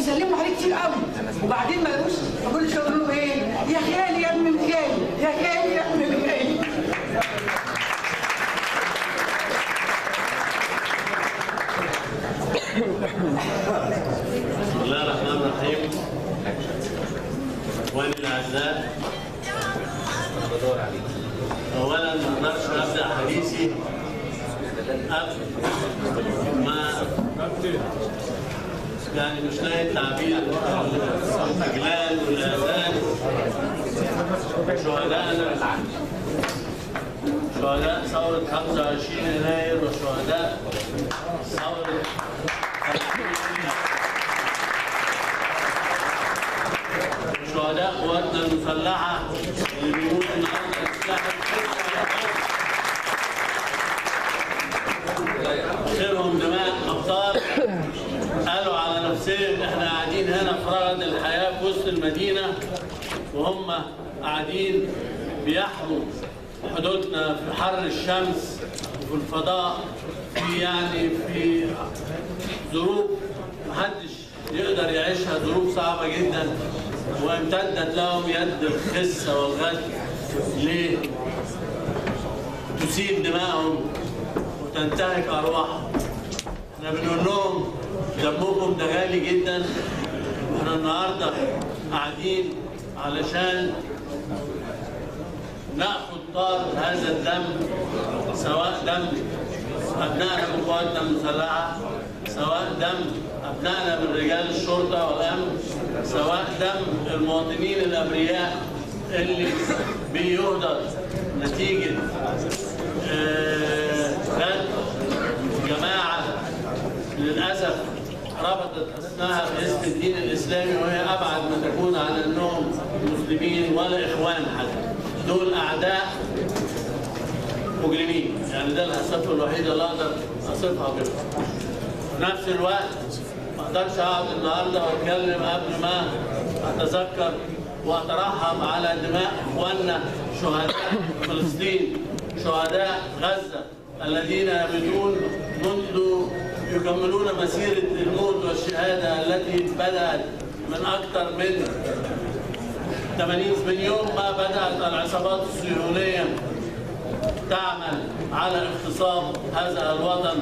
بيسلموا عليه كتير قوي، وبعدين ما يقولوش كل شويه يقولوا له ايه؟ يا خالي يا ابن الخالي، يا خالي يا ابن الخالي. بسم الله الرحمن الرحيم. اخواني الاعزاء، اولا ما اقدرش ابدا حديثي قبل ما يعني مش لاقي التعبير الاستقلال والاذان شهداء ثوره 25 يناير وشهداء ثوره شهداء قواتنا المسلحه اللي بيموتوا النهارده خيرهم دماء ابطال قالوا على نفسهم احنا قاعدين هنا في رغد الحياه في وسط المدينه، وهم قاعدين بيحموا حدودنا في حر الشمس وفي الفضاء، في ظروف محدش يقدر يعيشها، ظروف صعبه جدا، وامتدت لهم يد الخسه والغدر ليه؟ تسيل دماءهم وتنتهك ارواحهم. احنا بنقول لهم دمكم ده غالي جدا، احنا النهارده قاعدين علشان ناخد طار هذا الدم، سواء دم ابنائنا من قواتنا المسلحه، سواء دم ابنائنا من رجال الشرطه والامن، سواء دم المواطنين الابرياء اللي بيهدر نتيجه جماعه للاسف ربطت اسمها باسم الدين الاسلامي، وهي ابعد ما تكون عن انهم مسلمين ولا اخوان حتى. دول اعداء مجرمين، يعني ده الصفه الوحيده اللي اقدر اصفها بها. في نفس الوقت ما اقدرش اقعد النهارده واتكلم قبل ما اتذكر واترحم على دماء اخواننا شهداء فلسطين، شهداء غزه الذين يبدون يكملون مسيره الموت والشهاده التي بدات من اكثر من 80 من يوم ما بدات العصابات الصهيونيه تعمل على اغتصاب هذا الوطن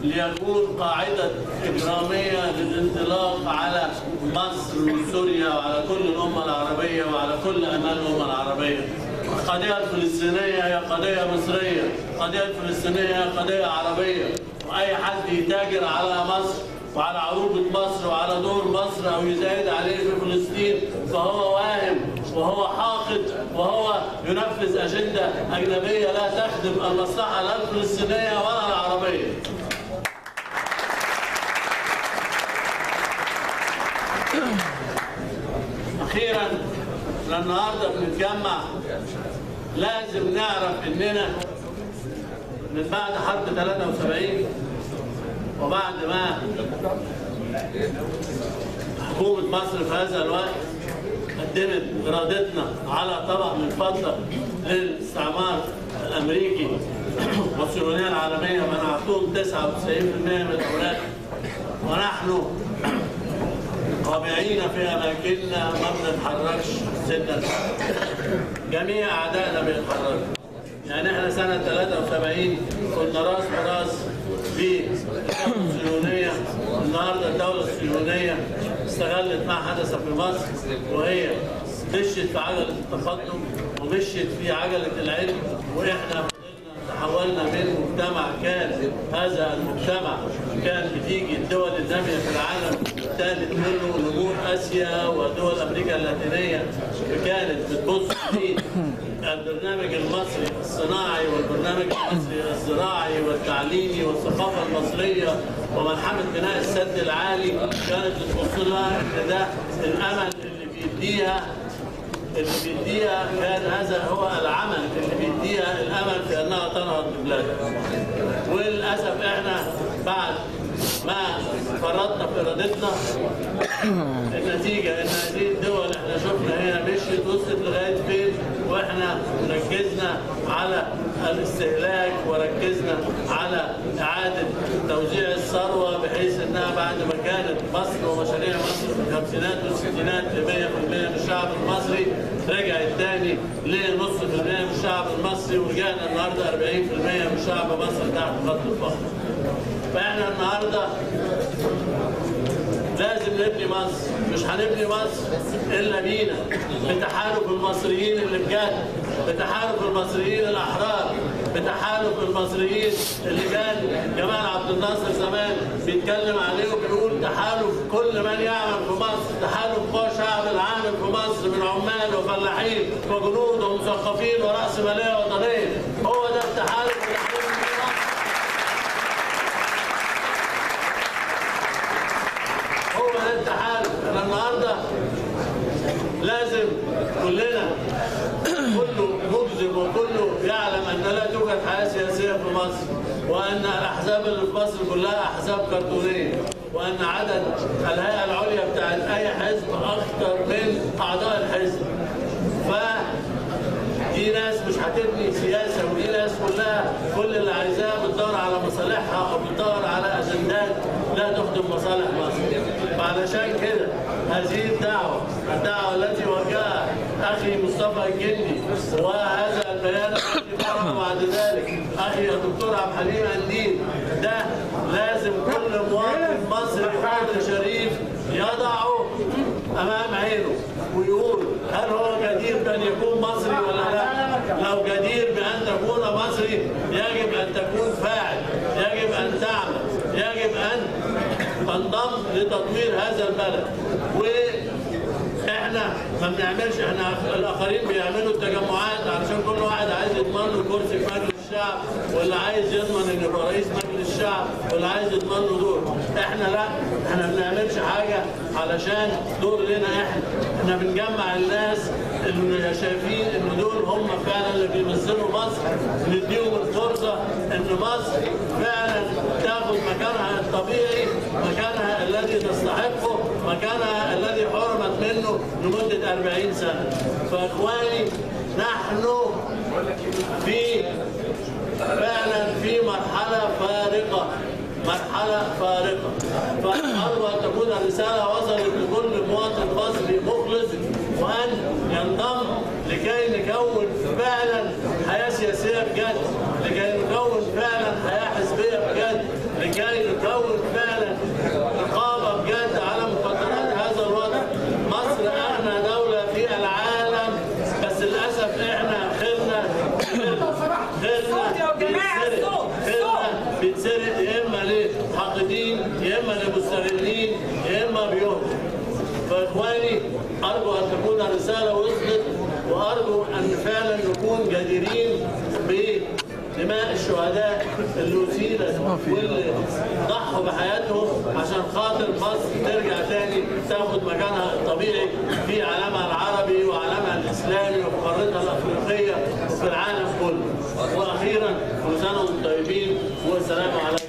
ليكون قاعدة إجرامية للانطلاق على مصر وسوريا وعلى كل الأمة العربية وعلى كل أمال الأمة العربية. القضية الفلسطينية هي قضية مصرية، القضية الفلسطينية هي قضية عربية، وأي حد يتاجر على مصر وعلى عروبة مصر وعلى دور مصر أو يزايد عليه في فلسطين فهو واهم وهو حاقد وهو ينفذ أجندة أجنبية لا تخدم المصلحة لا الفلسطينية ولا العربية. أخيراً النهارده بنتجمع لازم نعرف إننا من بعد حرب 73 وبعد ما حكومة مصر في هذا الوقت قدمت إرادتنا على طبق من فضة للاستعمار الأمريكي والصهيونية العالمية، منعتهم 99% من الأوراق، ونحن طابعين في أماكننا ما بنتحركش سنة. جميع أعدائنا بيتحركوا. يعني احنا سنة 73 كنا راس براس بالدولة الصهيونية. النهارده الدولة الصهيونية استغلت ما حدث في مصر، وهي مشيت في عجلة التقدم ومشيت في عجلة العلم، واحنا تحولنا من مجتمع كان هذا المجتمع كان بتيجي الدول النامية في العالم ابتدت منه نمور اسيا ودول امريكا اللاتينيه، كانت بتبص في البرنامج المصري الصناعي والبرنامج المصري الزراعي والتعليمي والثقافه المصريه وملحمه بناء السد العالي، كانت بتبص لها ان ده الامل اللي بيديها كان هذا هو العمل اللي بيديها الامل في انها تنهض ببلادها. وللاسف احنا بعد ما فرطنا في ارادتنا النتيجه ان هذه الدول احنا شفنا هي مشيت وصلت لغايه فين، واحنا ركزنا على الاستهلاك وركزنا على إعادة توزيع الثروة، بحيث إنها بعد ما كانت مصر ومشاريع مصر في الخمسينات والستينات ل 100% من الشعب المصري، رجعت تاني لنص في المية من الشعب المصري، ورجعنا النهارده 40% من شعب مصر تحت خط الفقر. فإحنا النهارده لازم نبني مصر، مش هنبني مصر إلا بينا، بتحالف المصريين اللي بجد، بتحالف المصريين الأحرار، بتحالف المصريين اللي كان جمال عبد الناصر زمان بيتكلم عليه وبيقول تحالف كل من يعمل في مصر، تحالف قوى الشعب العامل في مصر من عمال وفلاحين وجنود ومثقفين ورأسمالية وطنية. هو ده التحالف اللي هنبني فيه مصر. هو ده التحالف. احنا النهارده لازم كلنا، كله مجزم وكله يعلم ان لا توجد حياه سياسيه في مصر، وان الاحزاب اللي في مصر كلها احزاب كرتونيه، وان عدد الهيئه العليا بتاعت اي حزب اكثر من اعضاء الحزب. دي ناس مش هتبني سياسه، ودي ناس كلها كل اللي عايزاه بتدور على مصالحها او بتدور على اجندات لا تخدم مصالح مصر. فعلشان كده هذه الدعوه التي وجهها اخي مصطفى الجندي، وهذا البيان الذي قرأه بعد ذلك اخي الدكتور عبد الحليم قنديل، ده لازم كل مواطن مصري قدر شريف يضعه امام عينه ويقول هل هو جدير بان يكون مصري ولا لا؟ لو جدير بان تكون مصري يجب ان تكون فاعل، يجب ان تعمل، يجب ان تنضم لتطوير هذا البلد. واحنا ما بنعملش، احنا الاخرين بيعملوا التجمعات علشان كل واحد عايز يضمن له كرسي في مجلس الشعب، واللي عايز يضمن ان يبقى رئيس مجلس الشعب، واللي عايز يضمن له دور. احنا لا، احنا ما بنعملش حاجه علشان دور لنا احنا بنجمع الناس اللي شايفين ان دول هم فعلا اللي بيمثلوا مصر، نديهم الفرصه ان مصر فعلا تاخد مكانها الطبيعي، مكانها الذي تستحقه، مكانها الذي حرمت منه لمده 40 سنه. فاخواني، نحن فعلا في مرحله فارقه، فأرجو أن تكون الرسالة وصلت لكل مواطن مصري مخلص، وأن ينضم لكي نكون فعلا حياة سياسية بجد، لكي نكون فعلا حياة حزبية بجد، لكي نكون فعلا رقابة بجد على مخدرات هذا الوطن. مصر أغنى دولة في العالم، بس للأسف إحنا خيرنا بيتسرق يا اما لحاقدين يا اما لمستغلين يا اما بيهربوا. فاخواني، ارجو ان تكون الرساله وصلت، وارجو ان فعلا نكون جديرين بدماء الشهداء اللي اثيرت واللي ضحوا بحياتهم عشان خاطر مصر ترجع تاني تاخد مكانها الطبيعي في عالمها العربي وعالمها الاسلامي وفي قارتها الافريقيه وفي العالم كله. واخيرا كل سنه وانتم طيبين، والسلام عليكم.